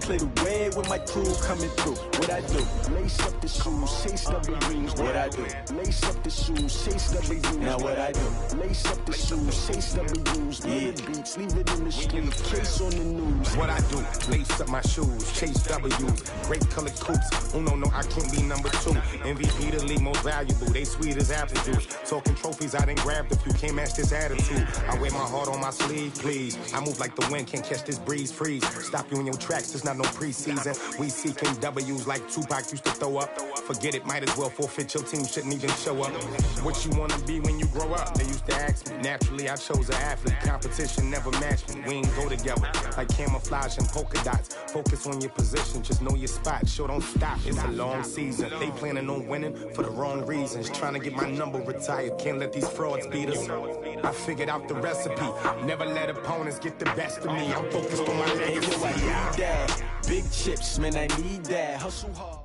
clear the way with my crew coming through. What I do? Lace up the shoes, chase W's. What I do? Lace up the shoes, chase W's. Now what I do? Lace up the shoes, chase W's. Yeah. Beats, leave it in the street, case on the news. What I do? Lace up my shoes, chase W's. Great colored coops. Oh no, I can't be number 2. MVP the league most valuable. They sweet as apple juice. Talking trophies, I done grabbed a few. Can't match this attitude. I wear my heart on my sleeve, please. I move like the wind, can't catch this breeze. Freeze. Stop you in your tracks. There's not no preseason. We seeking W's like Tupac used to throw up. Forget it, might as well forfeit. Your team shouldn't even show up. What you wanna be when you grow up? They used to ask me. Naturally, I chose an athlete. Competition never matched me. We ain't go together like camouflage and polka dots. Focus on your position, just know your spot. Sure, don't stop. It's a long season. They planning on winning for the wrong reasons. Trying to get my number retired. Can't let these frauds beat us. I figured out the recipe. Never let opponents get the best of me. I'm focused on my legacy. I need that. Big chips, man, I need that. Hustle hard.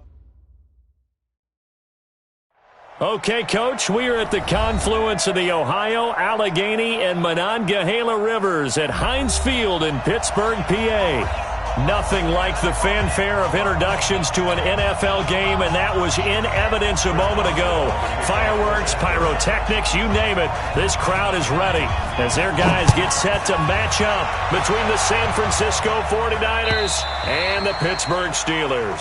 Okay, Coach, we are at the confluence of the Ohio, Allegheny, and Monongahela Rivers at Heinz Field in Pittsburgh, PA. Nothing like the fanfare of introductions to an NFL game, and that was in evidence a moment ago. Fireworks, pyrotechnics, you name it. This crowd is ready as their guys get set to match up between the San Francisco 49ers and the Pittsburgh Steelers.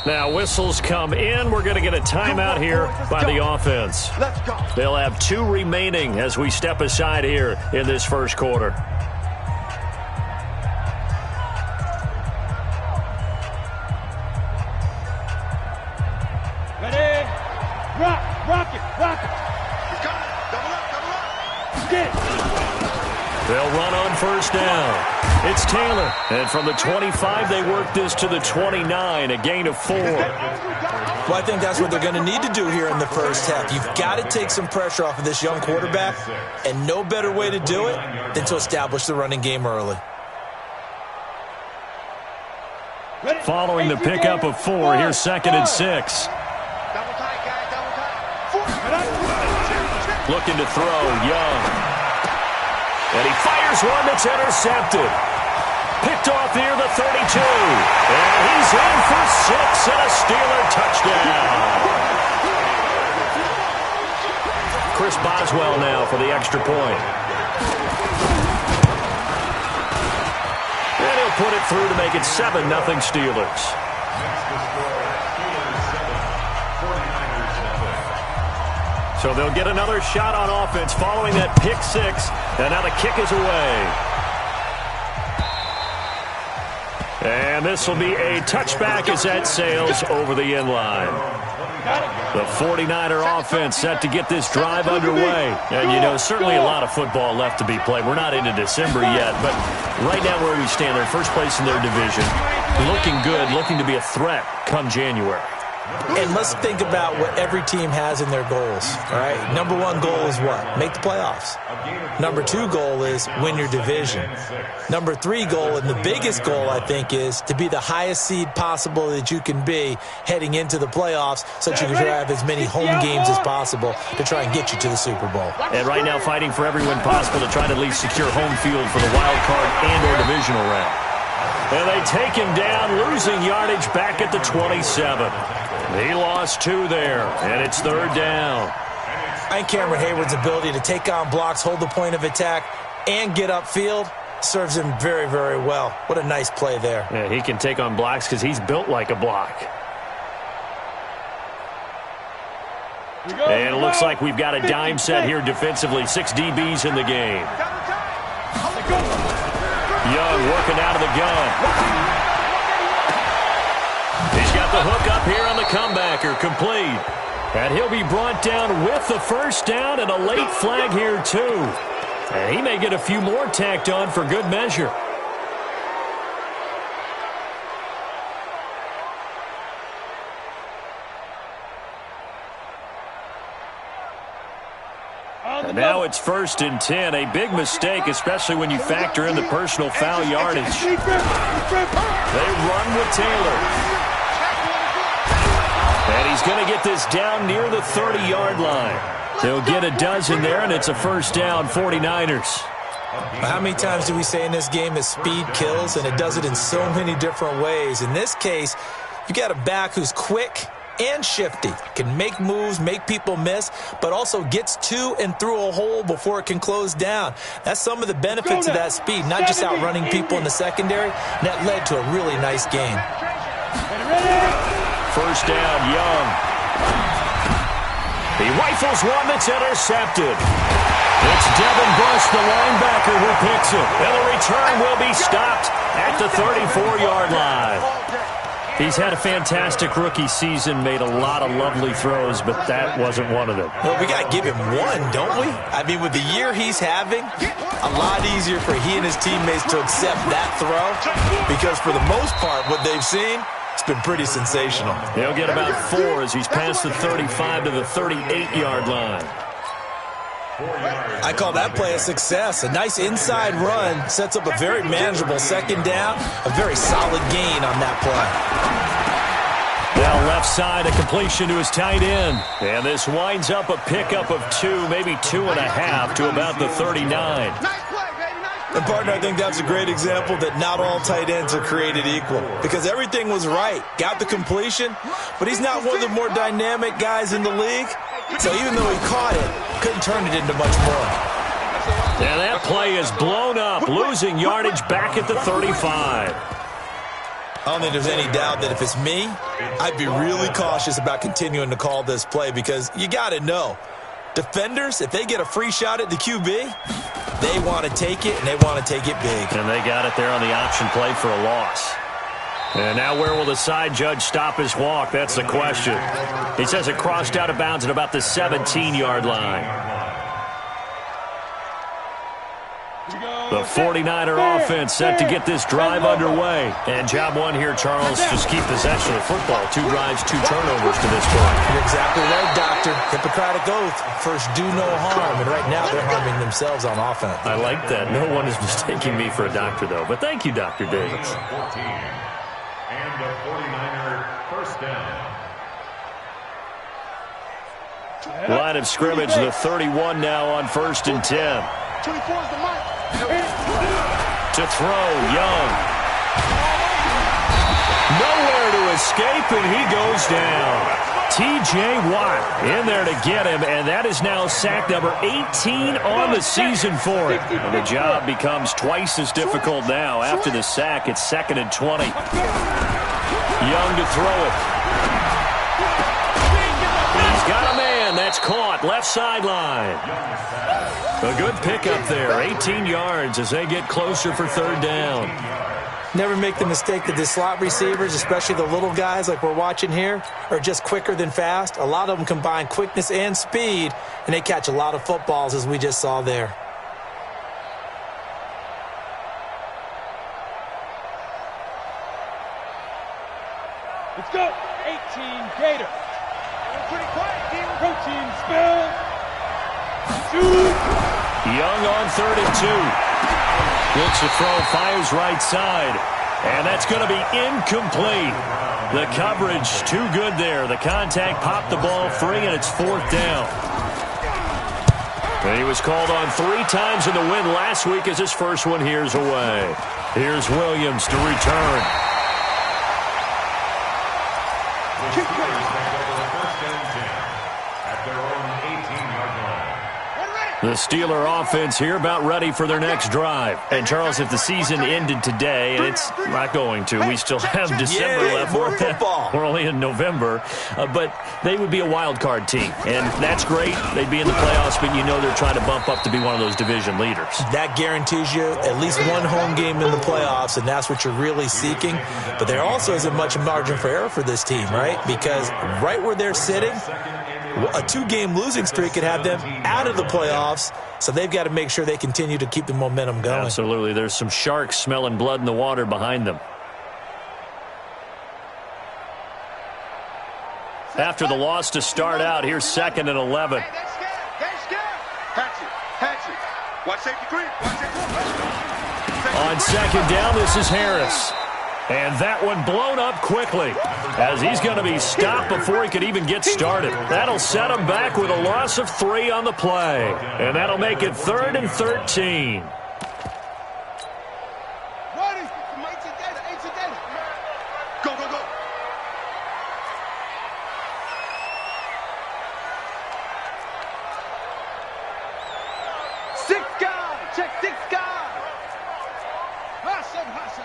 Now, whistles come in. We're going to get a timeout here by the offense. They'll have 2 remaining as we step aside here in this first quarter. Ready? Rock it. Double up. Skid. They'll run on first down. It's Taylor. And from the 25, they work this to the 29, a gain of 4. Well, I think that's what they're going to need to do here in the first half. You've got to take some pressure off of this young quarterback, and no better way to do it than to establish the running game early. Following the pickup of 4, here's 2nd and 6. Looking to throw, Young. And he fires one that's intercepted. Picked off near the 32. And he's in for 6 and a Steeler touchdown. Chris Boswell now for the extra point. And he'll put it through to make it 7-0 Steelers. So they'll get another shot on offense following that pick 6. And now the kick is away. And this will be a touchback as that sails over the end line. The 49er offense set to get this drive underway. And, you know, certainly a lot of football left to be played. We're not into December yet, but right now where we stand, they're first place in their division. Looking good, looking to be a threat come January. And let's think about what every team has in their goals, all right? Number 1 goal is what? Make the playoffs. Number 2 goal is win your division. Number 3 goal, and the biggest goal, I think, is to be the highest seed possible that you can be heading into the playoffs so that you can have as many home games as possible to try and get you to the Super Bowl. And right now fighting for every win possible to try to at least secure home field for the wild card and or divisional round. And they take him down, losing yardage back at the 27. He lost 2 there, and it's 3rd down. I think Cameron Hayward's ability to take on blocks, hold the point of attack, and get upfield serves him very, very well. What a nice play there. Yeah, he can take on blocks because he's built like a block. And it looks like we've got a dime set here defensively. 6 DBs in the game. Young working out of the gun. He's got the hook up here on the comebacker, complete. And he'll be brought down with the first down and a late flag here, too. And he may get a few more tacked on for good measure. And now it's 1st and 10. A big mistake, especially when you factor in the personal foul yardage. They run with Taylor. He's going to get this down near the 30-yard line. They'll get a dozen there, and it's a first down, 49ers. How many times do we say in this game that speed kills, and it does it in so many different ways? In this case, you got a back who's quick and shifty, can make moves, make people miss, but also gets to and through a hole before it can close down. That's some of the benefits of that speed, not just outrunning people in the secondary, and that led to a really nice game. First down, Young. He rifles one that's intercepted. It's Devin Bush, the linebacker, who picks it. And the return will be stopped at the 34-yard line. He's had a fantastic rookie season, made a lot of lovely throws, but that wasn't one of them. Well, we got to give him one, don't we? I mean, with the year he's having, a lot easier for he and his teammates to accept that throw, because for the most part, what they've seen, it's been pretty sensational. He'll get about 4 as he's past the 35 to the 38-yard line. I call that play a success. A nice inside run sets up a very manageable second down, a very solid gain on that play. Now left side, a completion to his tight end. And this winds up a pickup of 2, maybe 2.5 to about the 39. And, partner, I think that's a great example that not all tight ends are created equal, because everything was right. Got the completion, but he's not one of the more dynamic guys in the league. So even though he caught it, couldn't turn it into much more. And that play is blown up, losing yardage back at the 35. I don't think there's any doubt that if it's me, I'd be really cautious about continuing to call this play, because you got to know, defenders, if they get a free shot at the QB, they want to take it, and they want to take it big. And they got it there on the option play for a loss. And now where will the side judge stop his walk? That's the question. He says it crossed out of bounds at about the 17-yard line. The 49er offense set to get this drive underway. And job one here, Charles, just keep possession of football. 2 drives, 2 turnovers to this point. You're exactly right, Doctor. Hippocratic oath. First, do no harm. And right now, they're harming themselves on offense. I like that. No one is mistaking me for a doctor, though. But thank you, Dr. Davis. And the 49er first down. Line of scrimmage, the 31 now on 1st and 10. 24 is the mark. To throw, Young. Nowhere to escape, and he goes down. T.J. Watt in there to get him, and that is now sack number 18 on the season for him. And the job becomes twice as difficult now. After the sack, it's 2nd and 20. Young to throw it. He's got a man. That's caught. Left sideline. A good pickup there. 18 yards as they get closer for 3rd down. Never make the mistake that the slot receivers, especially the little guys like we're watching here, are just quicker than fast. A lot of them combine quickness and speed, and they catch a lot of footballs, as we just saw there. Let's go. 18 Gators. Pretty quiet, team. Protein spill. Young on 3rd and 2. Looks to throw, fires right side. And that's going to be incomplete. The coverage too good there. The contact popped the ball free, and it's 4th down. And he was called on 3 times in the win last week as his first one here's away. Here's Williams to return. The Steeler offense here about ready for their next drive. And, Charles, if the season ended today, and it's not going to, we still have December left. More football. We're only in November. But they would be a wild card team. And that's great. They'd be in the playoffs, but you know they're trying to bump up to be one of those division leaders. That guarantees you at least one home game in the playoffs, and that's what you're really seeking. But there also isn't much margin for error for this team, right? Because right where they're sitting, a 2-game losing streak could have them out of the playoffs, so they've got to make sure they continue to keep the momentum going. Absolutely. There's some sharks smelling blood in the water behind them. After the loss to start out, here's 2nd and 11. Watch safety green. On 2nd down, this is Harris. And that one blown up quickly as he's going to be stopped before he could even get started. That'll set him back with a loss of 3 on the play. And that'll make it 3rd and 13. Go, go, go. Six guys. Check 6 guys. Hustle.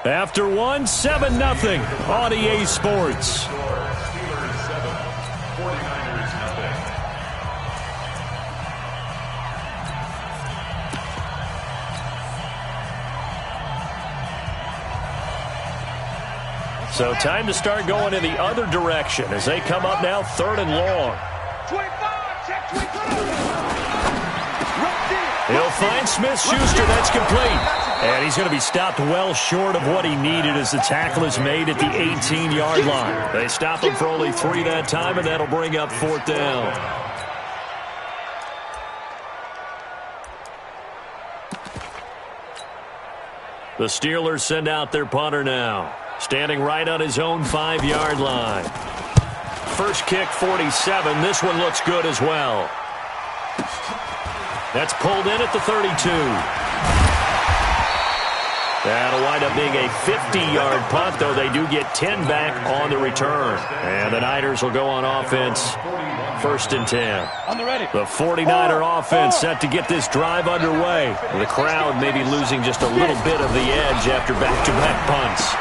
After 1, 7-0 on EA Sports. Steelers 7, 49ers nothing. So time to start going in the other direction as they come up now 3rd and long. 25. Check 25. He'll find Smith-Schuster. That's complete. And he's going to be stopped well short of what he needed as the tackle is made at the 18-yard line. They stop him for only 3 that time, and that'll bring up 4th down. The Steelers send out their punter now, standing right on his own 5-yard line. First kick, 47. This one looks good as well. That's pulled in at the 32. That'll wind up being a 50-yard punt, though they do get 10 back on the return. And the Niners will go on offense, 1st and 10. On the ready. The 49er offense set to get this drive underway. The crowd may be losing just a little bit of the edge after back-to-back punts.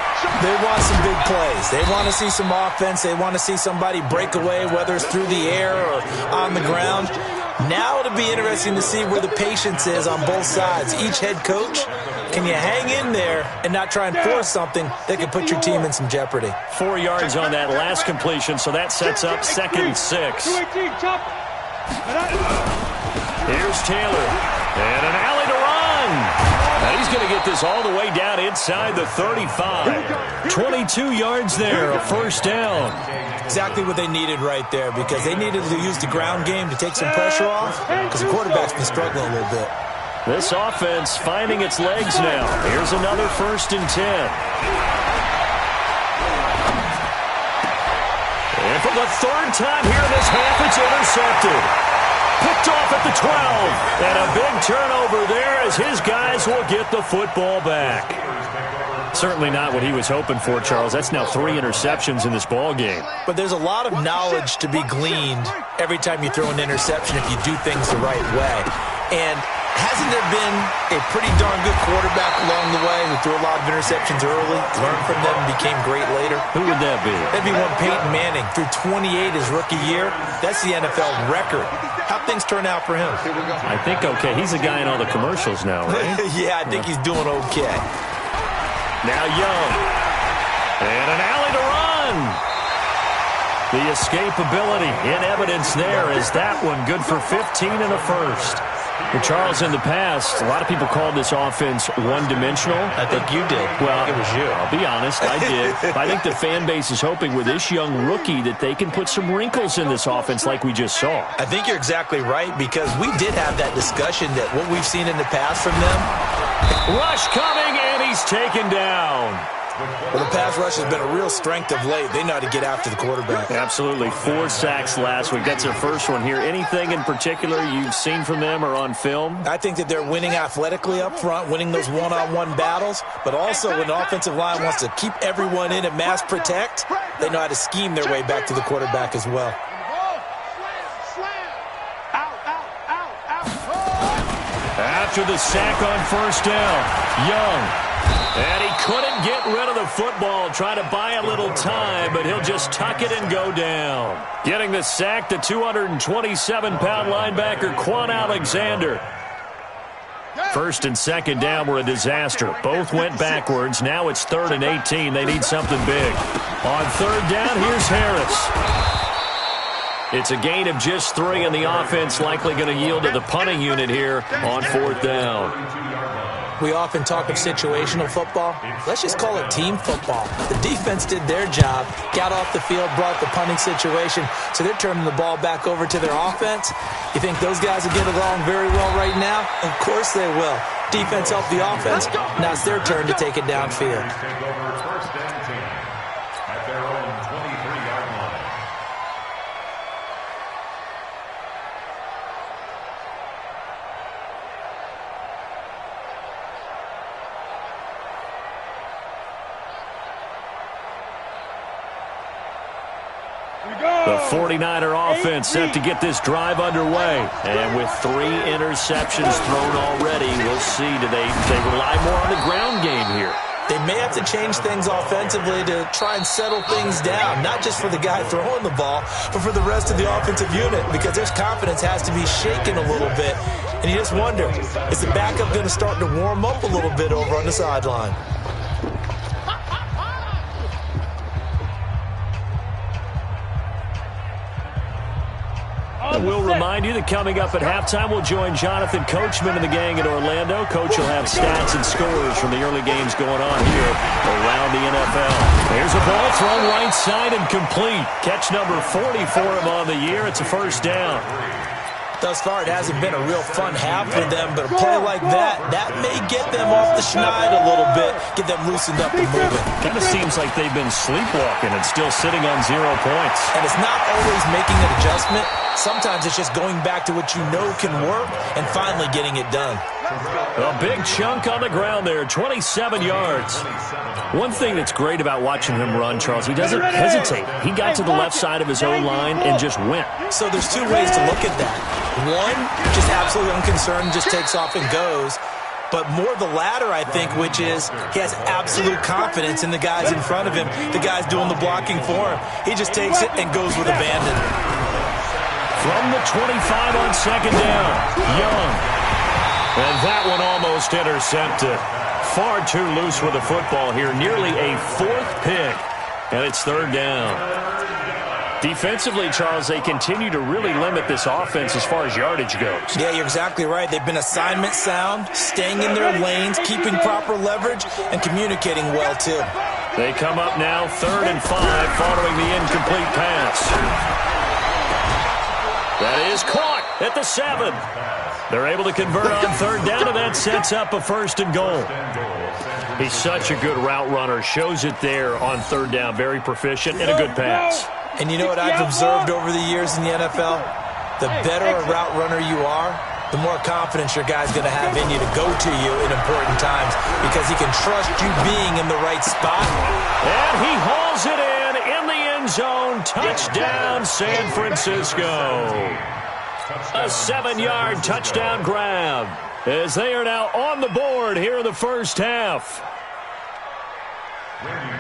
They want some big plays. They want to see some offense. They want to see somebody break away, whether it's through the air or on the ground. Now it'll be interesting to see where the patience is on both sides. Each head coach, can you hang in there and not try and force something that could put your team in some jeopardy? 4 yards on that last completion, so that sets up 2nd and 6. Here's Taylor. And an alley to run. And he's going to get this all the way down inside the 35. 22 yards there, a 1st down. Exactly what they needed right there, because they needed to use the ground game to take some pressure off, because the quarterback's been struggling a little bit. This offense finding its legs now. Here's another 1st and 10. And for the 3rd time here this half, it's intercepted. Picked off at the 12. And a big turnover there as his guys will get the football back. Certainly not what he was hoping for, Charles. That's now 3 interceptions in this ball game. But there's a lot of knowledge to be gleaned every time you throw an interception if you do things the right way. And hasn't there been a pretty darn good quarterback along the way who threw a lot of interceptions early, learned from them, and became great later? Who would that be? That'd be one Peyton Manning. Threw 28 his rookie year. That's the NFL record. How'd things turn out for him? I think okay. He's a guy in all the commercials now, right? Yeah, I think he's doing okay. Now Young. And an alley to run. The escapability in evidence there is that one good for 15 and a 1st. Well, Charles, in the past, a lot of people called this offense one-dimensional. I think you did. Well, it was you. I'll be honest, I did. I think the fan base is hoping with this young rookie that they can put some wrinkles in this offense like we just saw. I think you're exactly right, because we did have that discussion that what we've seen in the past from them. Rush coming, and he's taken down. Well, the pass rush has been a real strength of late. They know how to get after the quarterback. Absolutely. 4 sacks last week. That's their first one here. Anything in particular you've seen from them or on film? I think that they're winning athletically up front, winning those one-on-one battles, but also when the offensive line wants to keep everyone in and mass protect, they know how to scheme their way back to the quarterback as well. After the sack on 1st down, Young. And he couldn't get rid of the football, trying to buy a little time, but he'll just tuck it and go down. Getting the sack, the 227-pound linebacker, Quan Alexander. 1st and 2nd down were a disaster. Both went backwards. Now it's 3rd and 18. They need something big. On 3rd down, here's Harris. It's a gain of just 3, and the offense likely going to yield to the punting unit here on 4th down. We often talk of situational football. Let's just call it team football. The defense did their job, got off the field, brought the punting situation, so they're turning the ball back over to their offense. You think those guys will get along very well right now? Of course they will. Defense helped the offense. Now it's their turn to take it downfield. Take over first down team at their own 23-yard line. The 49er offense set to get this drive underway. And with 3 interceptions thrown already, we'll see. Do they rely more on the ground game here? They may have to change things offensively to try and settle things down, not just for the guy throwing the ball, but for the rest of the offensive unit, because their confidence has to be shaken a little bit. And you just wonder, is the backup going to start to warm up a little bit over on the sideline? We'll remind you that coming up at halftime, we'll join Jonathan Coachman and the gang at Orlando. Coach will have stats and scores from the early games going on here around the NFL. Here's a ball thrown right side and complete. Catch number 40 for him on the year. It's a first down. Thus far, it hasn't been a real fun half for them, but a play like that may get them off the schneid a little bit, get them loosened up and moving. Kind of seems like they've been sleepwalking and still sitting on 0 points. And it's not always making an adjustment. Sometimes it's just going back to what you know can work and finally getting it done. A big chunk on the ground there, 27 yards. One thing that's great about watching him run, Charles, he doesn't hesitate. He got to the left side of his own line and just went. So there's 2 ways to look at that. One, just absolutely unconcerned, just takes off and goes. But more the latter, I think, which is he has absolute confidence in the guys in front of him, the guys doing the blocking for him. He just takes it and goes with abandon. From the 25 on second down, Young. And that one almost intercepted. Far too loose with the football here. Nearly a 4th pick. And it's third down. Defensively, Charles, they continue to really limit this offense as far as yardage goes. Yeah, you're exactly right. They've been assignment sound, staying in their lanes, keeping proper leverage, and communicating well, too. They come up now, 3rd and 5, following the incomplete pass. That is caught at the 7. They're able to convert on third down, and that sets up a 1st and goal. He's such a good route runner. Shows it there on third down. Very proficient and a good pass. And you know what I've observed over the years in the NFL? The better a route runner you are, the more confidence your guy's going to have in you to go to you in important times because he can trust you being in the right spot. And he hauls it in the end zone. Touchdown, San Francisco. A 7-yard touchdown grab as they are now on the board here in the first half.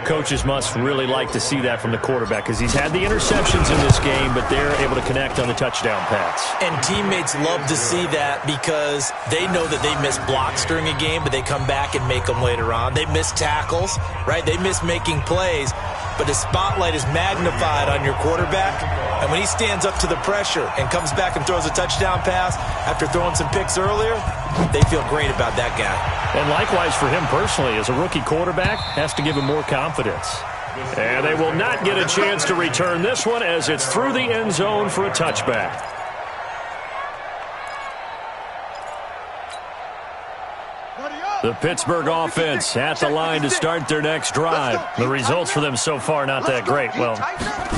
Coaches must really like to see that from the quarterback because he's had the interceptions in this game, but they're able to connect on the touchdown pass. And teammates love to see that because they know that they miss blocks during a game, but they come back and make them later on. They miss tackles, right? They miss making plays, but the spotlight is magnified on your quarterback. And when he stands up to the pressure and comes back and throws a touchdown pass after throwing some picks earlier, they feel great about that guy. And likewise for him personally, as a rookie quarterback, has to give him more confidence. And they will not get a chance to return this one as it's through the end zone for a touchback. The Pittsburgh offense at the line to start their next drive. The results for them so far not that great. Well,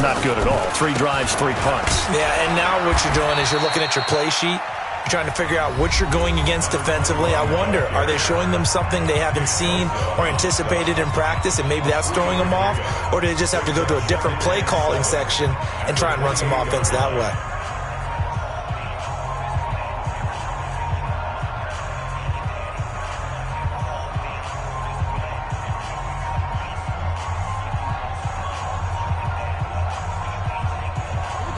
not good at all. 3 drives, 3 punts. Yeah, and now what you're doing is you're looking at your play sheet. You're trying to figure out what you're going against defensively. I wonder, are they showing them something they haven't seen or anticipated in practice, and maybe that's throwing them off? Or do they just have to go to a different play calling section and try and run some offense that way?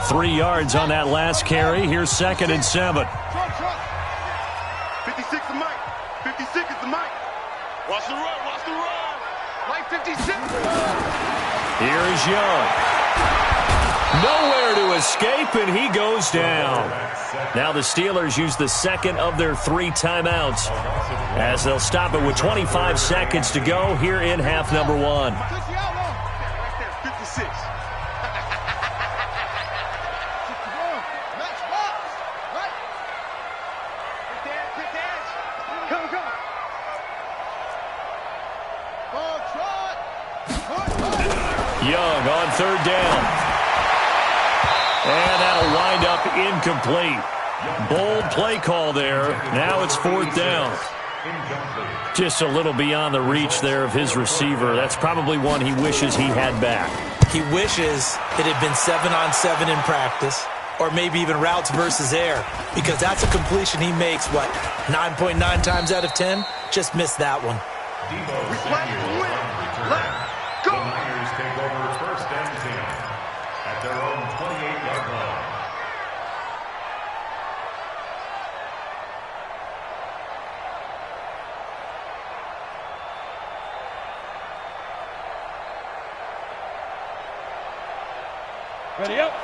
Three yards on that last carry. Here's 2nd and 7. 56 is Mike. 56 is the Mike. Watch the run. Watch the run. Mike 56. Here is Young. Nowhere to escape, and he goes down. Now the Steelers use the 2nd of their 3 timeouts as they'll stop it with 25 seconds to go here in half number 1. Right there, 56. Come. Young on third down. And that'll wind up incomplete. Bold play call there. Now it's fourth down. Just a little beyond the reach there of his receiver. That's probably one he wishes he had back. He wishes it had been 7-on-7 in practice, or maybe even routes versus air, because that's a completion he makes, 9.9 times out of 10? Just missed that one. The Niners take over first and 10 at their own 28-yard line.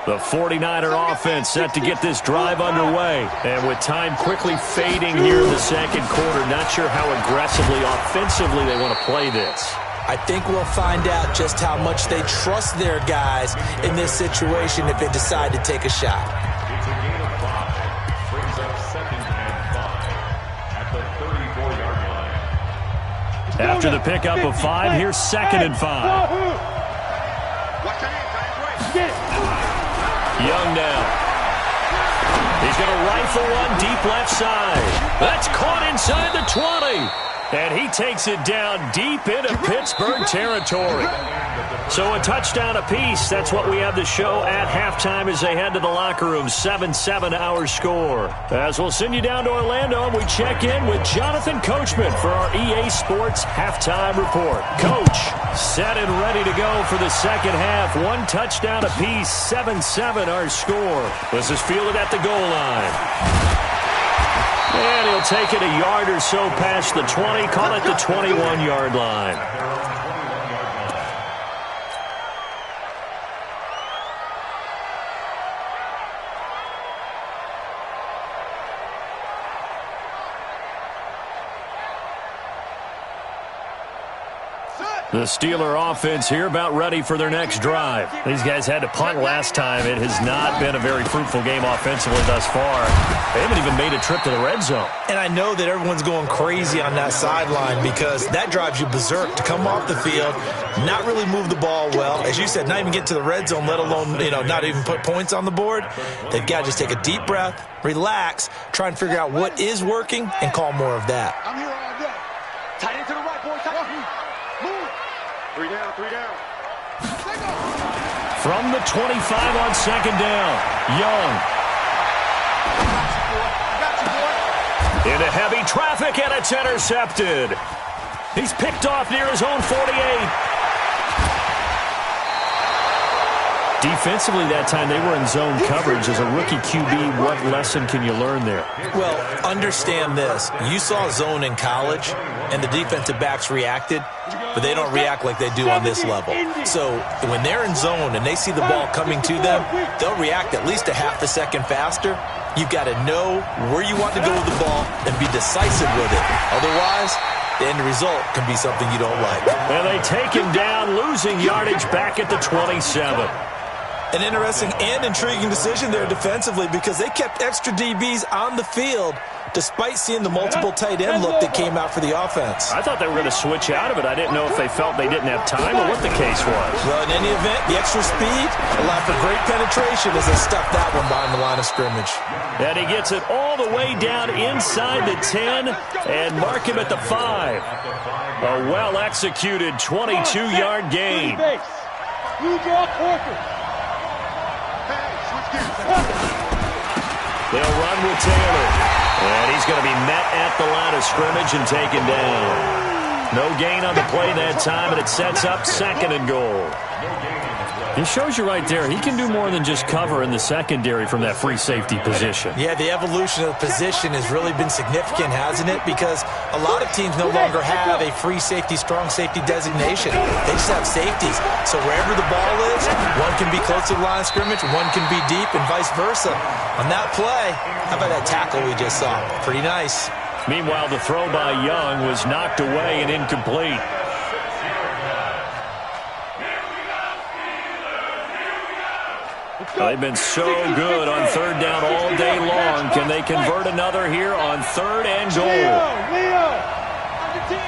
The 49er offense set to get this drive underway. And with time quickly fading here in the second quarter, not sure how aggressively, offensively they want to play this. I think we'll find out just how much they trust their guys in this situation if they decide to take a shot. It's a gain of 5. Brings up 2nd and 5 at the 34-yard line. After the pickup of 5, here's 2nd and 5. Young now. He's going to rifle one deep left side. That's caught inside the 20. And he takes it down deep into Pittsburgh territory. So a touchdown apiece. That's what we have to show at halftime as they head to the locker room. 7-7 our score. As we'll send you down to Orlando, we check in with Jonathan Coachman for our EA Sports halftime report. Coach, set and ready to go for the second half. One touchdown apiece. 7-7 our score. This is fielded at the goal line. And he'll take it a yard or so past the 20, call it the 21-yard line. The Steeler offense here about ready for their next drive. These guys had to punt last time. It has not been a very fruitful game offensively thus far. They haven't even made a trip to the red zone. And I know that everyone's going crazy on that sideline because that drives you berserk to come off the field, not really move the ball well. As you said, not even get to the red zone, let alone, not even put points on the board. They've got to just take a deep breath, relax, try and figure out what is working, and call more of that. I'm here all day. Tight end to the right, boy. Move. 3 down, 3 down. From the 25 on second down, Young. Into heavy traffic, and it's intercepted. He's picked off near his own 48. Defensively that time, they were in zone coverage. As a rookie QB, what lesson can you learn there? Well, understand this. You saw zone in college, and the defensive backs reacted, but they don't react like they do on this level. So when they're in zone and they see the ball coming to them, they'll react at least a half a second faster. You've got to know where you want to go with the ball and be decisive with it. Otherwise, the end result can be something you don't like. And they take him down, losing yardage back at the 27. An interesting and intriguing decision there defensively because they kept extra DBs on the field despite seeing the multiple tight end look that came out for the offense. I thought they were going to switch out of it. I didn't know if they felt they didn't have time or what the case was. Well, in any event, the extra speed allowed for great penetration as they stuffed that one behind the line of scrimmage. And he gets it all the way down inside the 10 and mark him at the 5. A well-executed 22-yard gain. They'll run with Taylor. And he's going to be met at the line of scrimmage and taken down. No gain on the play that time, and it sets up 2nd and goal. It shows you right there, he can do more than just cover in the secondary from that free safety position. Yeah, the evolution of the position has really been significant, hasn't it? Because a lot of teams no longer have a free safety, strong safety designation. They just have safeties. So wherever the ball is, one can be close to the line of scrimmage, one can be deep, and vice versa. On that play, how about that tackle we just saw? Pretty nice. Meanwhile, the throw by Young was knocked away and incomplete. They've been so good on third down all day long. Can they convert another here on 3rd and goal? Leo! On the 10.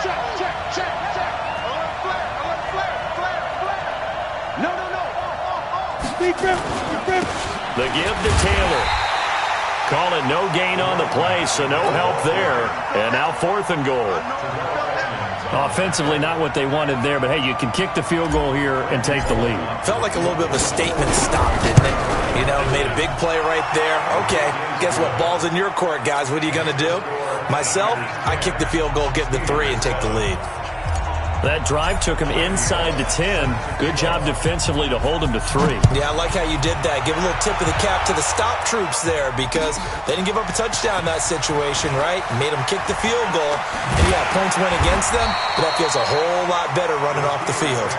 Check. Flare. The give to Taylor. Call it no gain on the play, so no help there. And now 4th and goal. Offensively, not what they wanted there, but hey, you can kick the field goal here and take the lead. Felt like a little bit of a statement stop, didn't it? You know, made a big play right there. Okay, guess what? Ball's in your court, guys. What are you going to do? Myself, I kick the field goal, get the 3, and take the lead. That drive took him inside the 10. Good job defensively to hold him to 3. Yeah, I like how you did that. Give a little tip of the cap to the stop troops there because they didn't give up a touchdown in that situation, right? Made them kick the field goal. And yeah, points went against them, but that feels a whole lot better running off the field.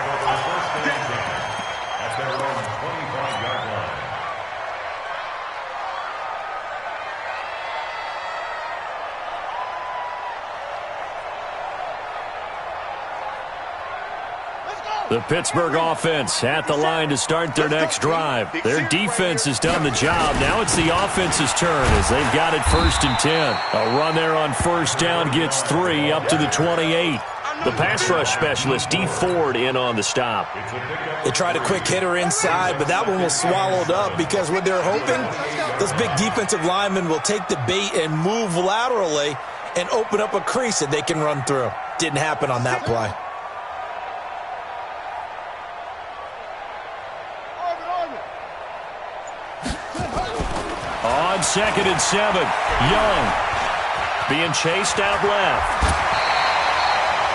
The Pittsburgh offense at the line to start their next drive. Their defense has done the job. Now it's the offense's turn as they've got it 1st and 10. A run there on 1st down gets 3 up to the 28. The pass rush specialist, D. Ford, in on the stop. They tried a quick hitter inside, but that one was swallowed up because what they're hoping, those big defensive linemen will take the bait and move laterally and open up a crease that they can run through. Didn't happen on that play. On 2nd and 7, Young being chased out left.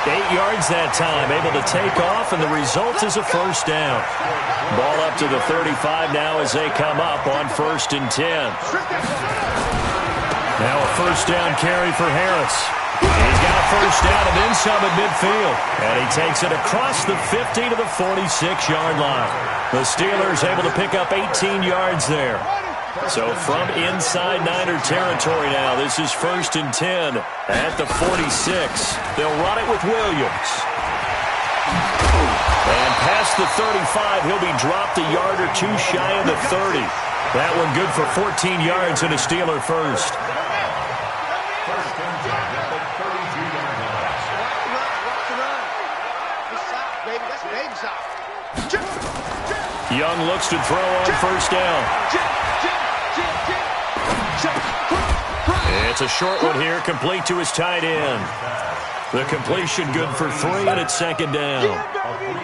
8 yards that time, able to take off, and the result is a 1st down. Ball up to the 35 now as they come up on 1st and 10. Now a 1st down carry for Harris. He's got a 1st down and then some at midfield. And he takes it across the 50 to the 46-yard line. The Steelers able to pick up 18 yards there. So from inside Niner territory now, this is 1st and 10 at the 46. They'll run it with Williams. And past the 35, he'll be dropped a yard or 2 shy of the 30. That one good for 14 yards and a Steeler first. Young looks to throw on 1st down. It's a short one here, complete to his tight end. The completion good for 3, and it's 2nd down.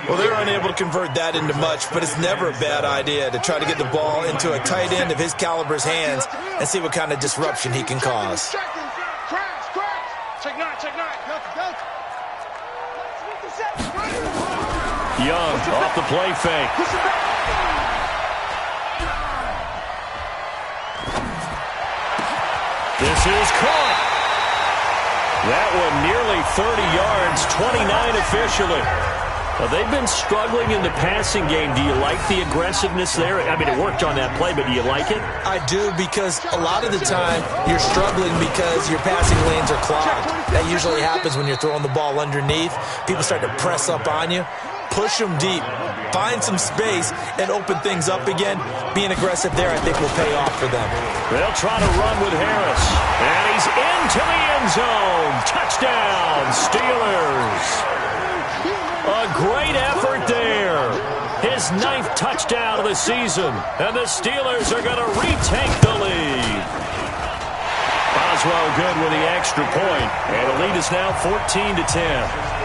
Well, they're unable to convert that into much, but it's never a bad idea to try to get the ball into a tight end of his caliber's hands and see what kind of disruption he can cause. Young off the play fake. This is caught. That one nearly 30 yards, 29 officially. They've been struggling in the passing game. Do you like the aggressiveness there? I mean, it worked on that play, but do you like it? I do, because a lot of the time you're struggling because your passing lanes are clogged. That usually happens when you're throwing the ball underneath. People start to press up on you. Push them deep. Find some space and open things up again. Being aggressive there, I think, will pay off for them. They'll try to run with Harris. And he's into the end zone. Touchdown, Steelers. A great effort there. His 9th touchdown of the season. And the Steelers are going to retake the lead. Boswell good with the extra point. And the lead is now 14-10.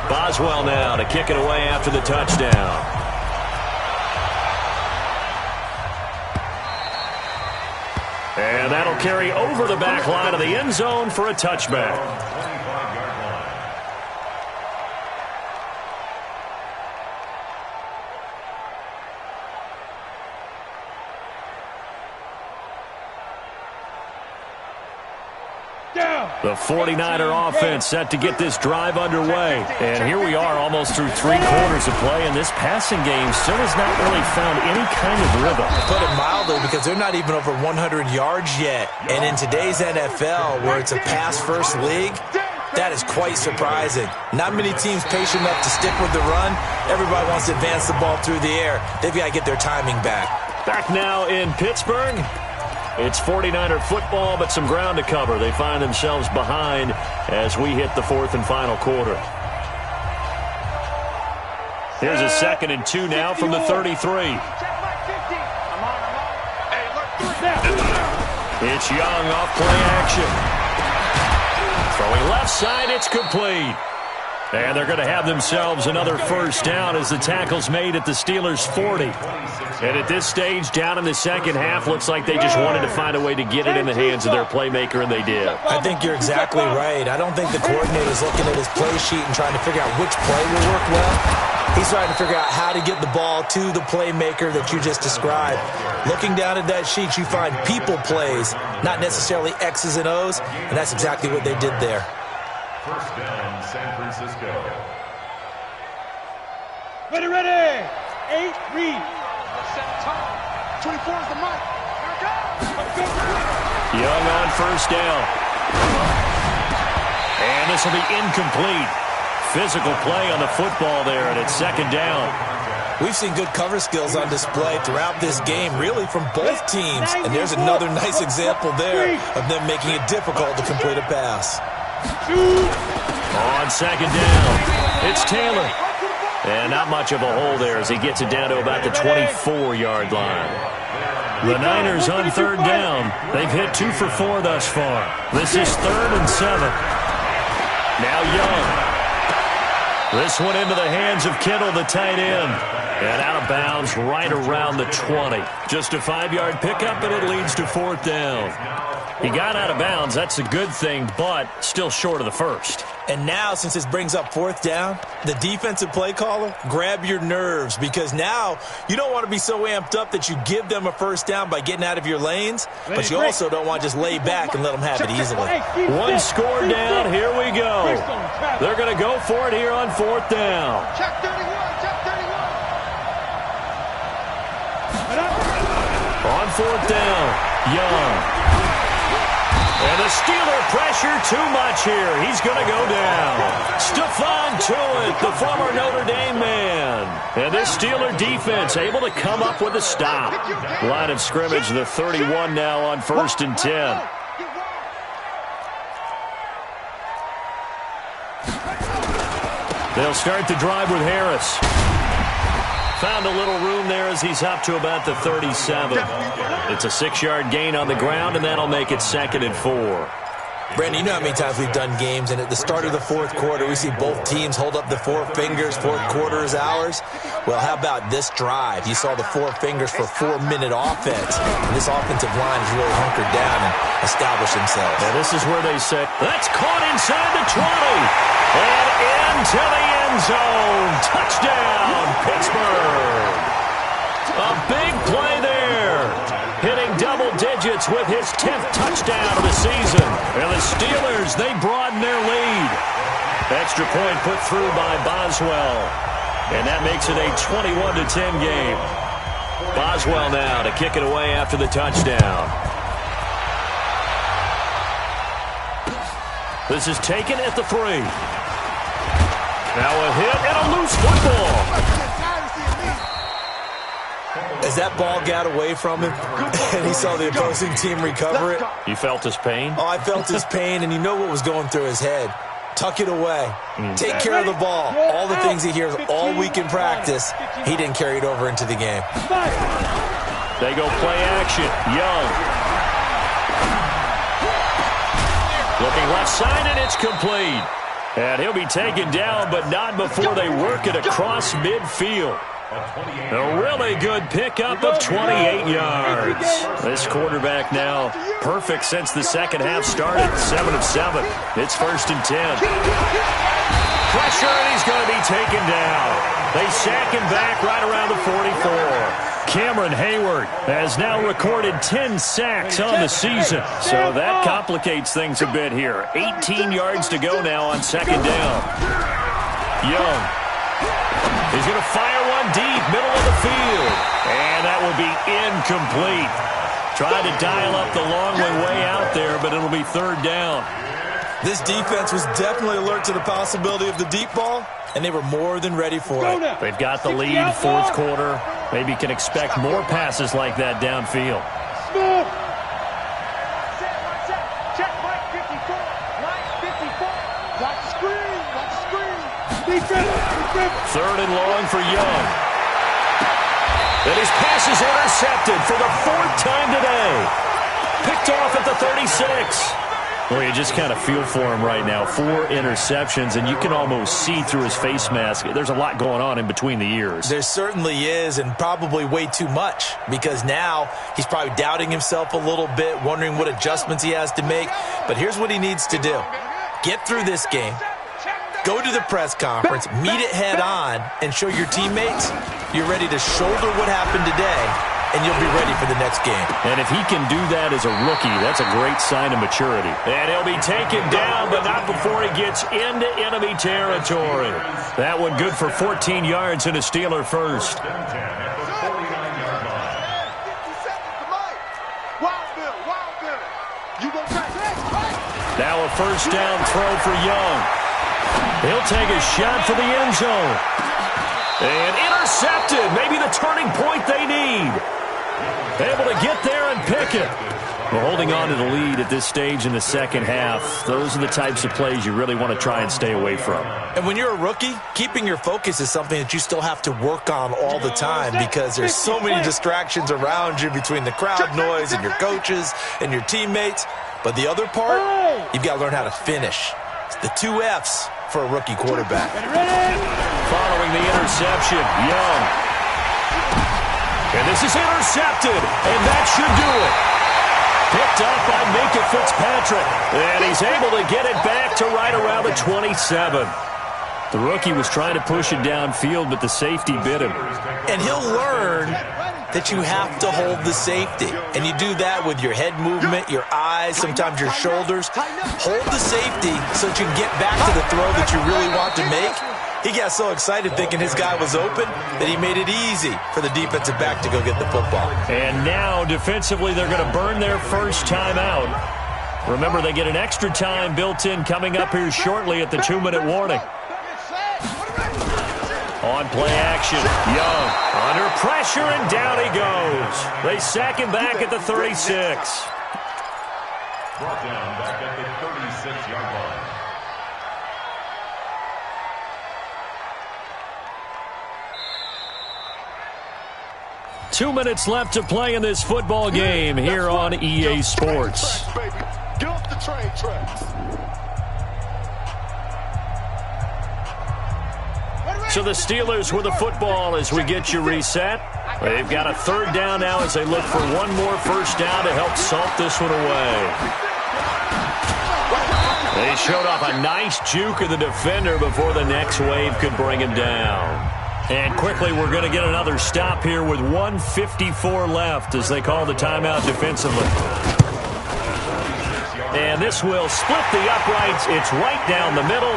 Boswell now to kick it away after the touchdown. And that'll carry over the back line of the end zone for a touchback. The 49er offense set to get this drive underway. And here we are almost through 3 quarters of play, and this passing game still has not really found any kind of rhythm. Put it mildly, because they're not even over 100 yards yet. And in today's NFL, where it's a pass-first league, that is quite surprising. Not many teams patient enough to stick with the run. Everybody wants to advance the ball through the air. They've got to get their timing back. Back now in Pittsburgh. It's 49er football, but some ground to cover. They find themselves behind as we hit the 4th and final quarter. Here's a 2nd and 2 now from the 33. It's Young off play action. Throwing left side, it's complete. And they're going to have themselves another first down as the tackle's made at the Steelers' 40. And at this stage, down in the second half, looks like they just wanted to find a way to get it in the hands of their playmaker, and they did. I think you're exactly right. I don't think the coordinator's looking at his play sheet and trying to figure out which play will work well. He's trying to figure out how to get the ball to the playmaker that you just described. Looking down at that sheet, you find people plays, not necessarily X's and O's, and that's exactly what they did there. First down, San Francisco. Ready. 8, read. 24 is the mic. Young on first down. And this will be incomplete. Physical play on the football there, and it's 2nd down. We've seen good cover skills on display throughout this game, really from both teams. And there's another nice example there of them making it difficult to complete a pass. On 2nd down, it's Taylor. And not much of a hole there as he gets it down to about the 24-yard line. The Niners on 3rd down. They've hit 2 for 4 thus far. This is 3rd and 7. Now Young. This one into the hands of Kittle, the tight end. And out of bounds right around the 20. Just a 5-yard pickup, and it leads to 4th down. He got out of bounds. That's a good thing, but still short of the first. And now, since this brings up 4th down, the defensive play caller, grab your nerves, because now you don't want to be so amped up that you give them a first down by getting out of your lanes, but you also don't want to just lay back and let them have it easily. One score down. Here we go. They're going to go for it here on 4th down. Check 31. On 4th down, Young. And the Steeler pressure too much here. He's going to go down. Stephon Tuitt, the former Notre Dame man. And this Steeler defense able to come up with a stop. Line of scrimmage, the 31 now on 1st and 10. They'll start the drive with Harris. Found a little room there as he's up to about the 37. It's a 6-yard gain on the ground, and that'll make it 2nd and 4. Brandon, you know how many times we've done games, and at the start of the 4th quarter, we see both teams hold up the 4 fingers, 4th quarter is ours. Well, how about this drive? You saw the 4 fingers for 4-minute offense, and this offensive line has really hunkered down and established themselves. And this is where they say, that's caught inside the 20, and into the end zone. Touchdown, Pittsburgh. A big play there. Hitting double digits with his 10th touchdown of the season. And the Steelers, they broaden their lead. Extra point put through by Boswell. And that makes it a 21-10 game. Boswell now to kick it away after the touchdown. This is taken at the 3. Now a hit and a loose football. As that ball got away from him and he saw the opposing team recover it. You felt his pain? Oh, I felt his pain, and you know what was going through his head. Tuck it away. Take care of the ball. All the things he hears all week in practice, he didn't carry it over into the game. They go play action. Young. Looking left side, and it's complete. And he'll be taken down, but not before they work it across midfield. A really good pickup of 28 yards. This quarterback now perfect since the second half started. 7 of 7. It's 1st and 10. Pressure, and he's going to be taken down. They sack him back right around the 44. Cameron Hayward has now recorded 10 sacks on the season. So that complicates things a bit here. 18 yards to go now on 2nd down. Young. He's going to fire one deep, middle of the field. And that will be incomplete. Tried to dial up the long way out there, but it'll be 3rd down. This defense was definitely alert to the possibility of the deep ball, and they were more than ready for it. They've got the lead, 4th quarter. Maybe can expect more passes like that downfield. Check Mike 54. Mike 54. Watch the screen. Defense. Third and long for Young. And his pass is intercepted for the 4th time today. Picked off at the 36. Well, you just kind of feel for him right now. 4 interceptions, and you can almost see through his face mask. There's a lot going on in between the ears. There certainly is, and probably way too much, because now he's probably doubting himself a little bit, wondering what adjustments he has to make. But here's what he needs to do. Get through this game, go to the press conference, meet it head on, and show your teammates you're ready to shoulder what happened today, and you'll be ready for the next game. And if he can do that as a rookie, that's a great sign of maturity. And he'll be taken down, but not before he gets into enemy territory. That one good for 14 yards and a Steeler first. Now a first down throw for Young. He'll take a shot for the end zone. And intercepted. Maybe the turning point they need. Able to get there and pick it. Well, holding on to the lead at this stage in the second half, those are the types of plays you really want to try and stay away from. And when you're a rookie, keeping your focus is something that you still have to work on all the time, because there's so many distractions around you between the crowd noise and your coaches and your teammates. But the other part, you've got to learn how to finish. It's the 2 F's for a rookie quarterback. Following the interception, Young. And this is intercepted, and that should do it. Picked up by Minka Fitzpatrick, and he's able to get it back to right around the 27. The rookie was trying to push it downfield, but the safety bit him. And he'll learn that you have to hold the safety. And you do that with your head movement, your eyes, sometimes your shoulders. Hold the safety so that you can get back to the throw that you really want to make. He got so excited thinking his guy was open that he made it easy for the defensive back to go get the football. And now, defensively, they're going to burn their first time out. Remember, they get an extra time built in coming up here shortly at the 2-minute warning. On play action, Young under pressure, and down he goes. They sack him back at the 36. Brought down back at the 36-yard line. Two minutes left to play in this football game here on EA Sports. Get off the train tracks. So the Steelers with the football as we get you reset. They've got a 3rd down now as they look for one more first down to help salt this one away. They showed off a nice juke of the defender before the next wave could bring him down. And quickly, we're going to get another stop here with 1:54 left as they call the timeout defensively. And this will split the uprights. It's right down the middle,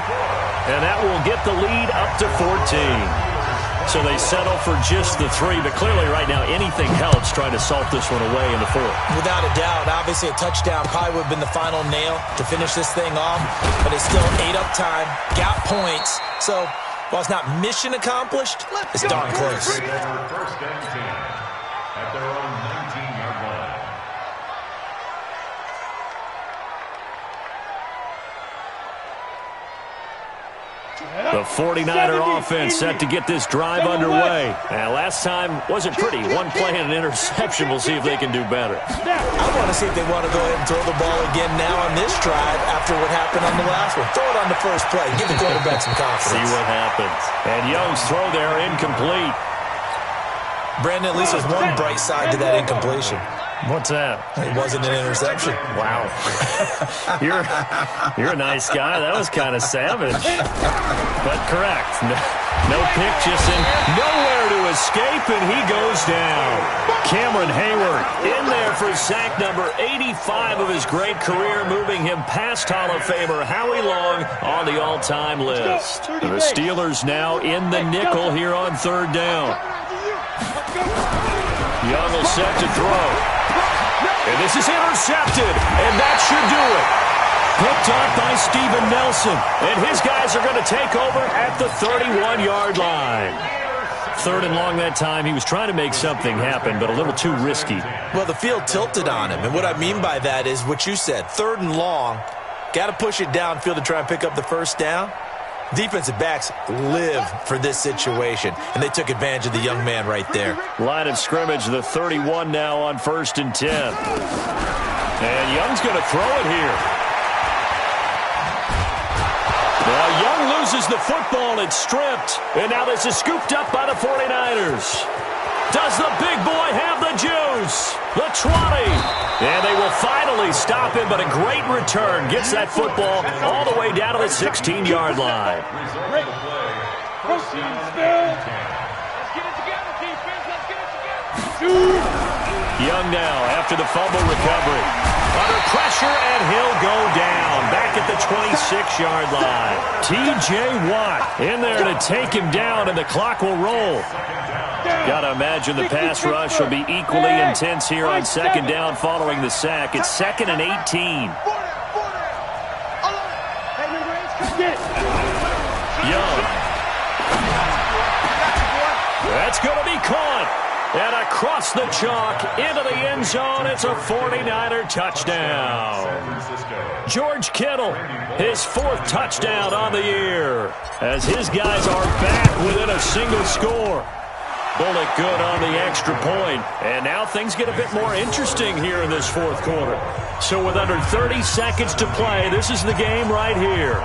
and that will get the lead up to 14. So they settle for just the 3, but clearly right now anything helps trying to salt this one away in the 4th. Without a doubt, obviously a touchdown probably would have been the final nail to finish this thing off, but it's still 8 up time, got points, so while it's not mission accomplished, it's darn close. First and 10 at their own 19-yard line. The 49er offense set to get this drive underway. Now, last time wasn't pretty. One play and an interception. We'll see if they can do better. I want to see if they want to go ahead and throw the ball again now on this drive after what happened on the last one. Throw it on the first play. Give the quarterback some confidence. See what happens. And Young's throw there incomplete. Brandon, at least there's one bright side to that incompletion. What's that? It wasn't an interception. Wow. You're a nice guy. That was kind of savage. But correct. No pick, just in. Nowhere to escape, and he goes down. Cameron Hayward in there for sack number 85 of his great career, moving him past Hall of Famer Howie Long on the all-time list. The Steelers now in the nickel here on 3rd down. Young will set to throw. And this is intercepted, and that should do it. Picked up by Steven Nelson, and his guys are going to take over at the 31-yard line. 3rd and long that time. He was trying to make something happen, but a little too risky. Well, the field tilted on him, and what I mean by that is what you said. 3rd and long, got to push it downfield to try and pick up the first down. Defensive backs live for this situation, and they took advantage of the young man right there. Line of scrimmage, the 31 now on 1st and 10. And Young's going to throw it here. Well, Young loses the football. It's stripped. And now this is scooped up by the 49ers. Does the big boy have the juice? The 20. And they will finally stop him, but a great return. Gets that football all the way down to the 16-yard line. Let's get it together, defense. Let's get it together. Young now after the fumble recovery. Under pressure, and he'll go down. Back at the 26-yard line. T.J. Watt in there to take him down, and the clock will roll. Got to imagine the pass rush will be equally intense here on 2nd down following the sack. It's 2nd and 18. Young. That's going to be caught. And across the chalk into the end zone, it's a 49er touchdown. George Kittle, his 4th touchdown on the year, as his guys are back within a single score. Bullock good on the extra point. And now things get a bit more interesting here in this 4th quarter. So with under 30 seconds to play, this is the game right here.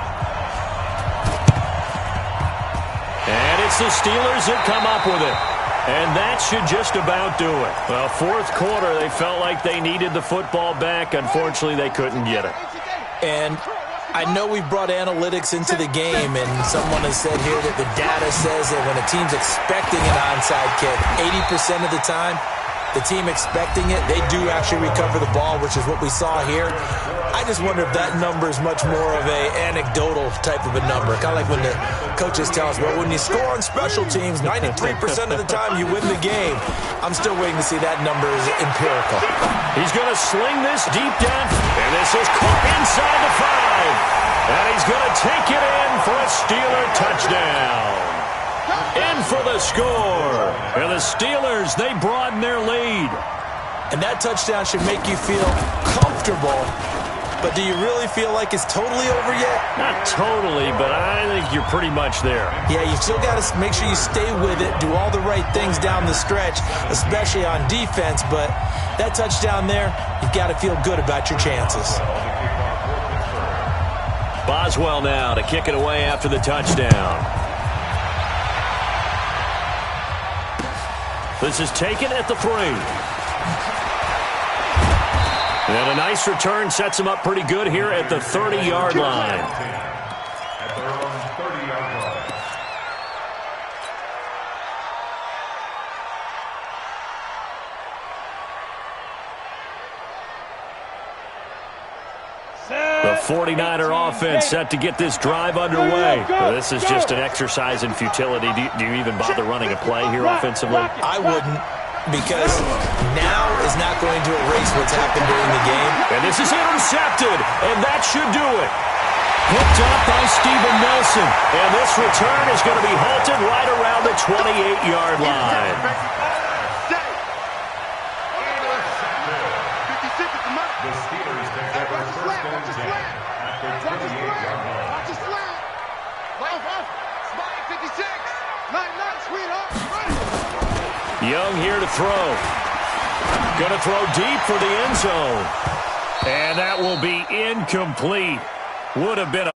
And it's the Steelers that come up with it. And that should just about do it. Well, 4th quarter, they felt like they needed the football back. Unfortunately, they couldn't get it. And I know we brought analytics into the game, and someone has said here that the data says that when a team's expecting an onside kick, 80% of the time, the team expecting it, they do actually recover the ball, which is what we saw here. I just wonder if that number is much more of a anecdotal type of a number. Kind of like when the coaches tell us, well, when you score on special teams, 93% of the time you win the game. I'm still waiting to see that number is empirical. He's going to sling this deep down, and this is caught inside the 5. And he's going to take it in for a Steeler touchdown. In for the score. And the Steelers, they broaden their lead. And that touchdown should make you feel comfortable. But do you really feel like it's totally over yet? Not totally, but I think you're pretty much there. Yeah, you still got to make sure you stay with it, do all the right things down the stretch, especially on defense. But that touchdown there, you've got to feel good about your chances. Boswell now to kick it away after the touchdown. This is taken at the 3. And a nice return sets him up pretty good here at the 30-yard line. At their own 30-yard line. The 49er offense set to get this drive underway. This is just an exercise in futility. Do you even bother running a play here offensively? I wouldn't, because now is not going to erase what's happened during the game. And this is intercepted, and that should do it. Hooked up by Steven Nelson. And this return is going to be halted right around the 28-yard line. The Steelers take over 1st and 10 at their 28-yard line. Watch the slant. Spike 56. Night, sweetheart. Young here to throw. Going to throw deep for the end zone. And that will be incomplete. Would have been a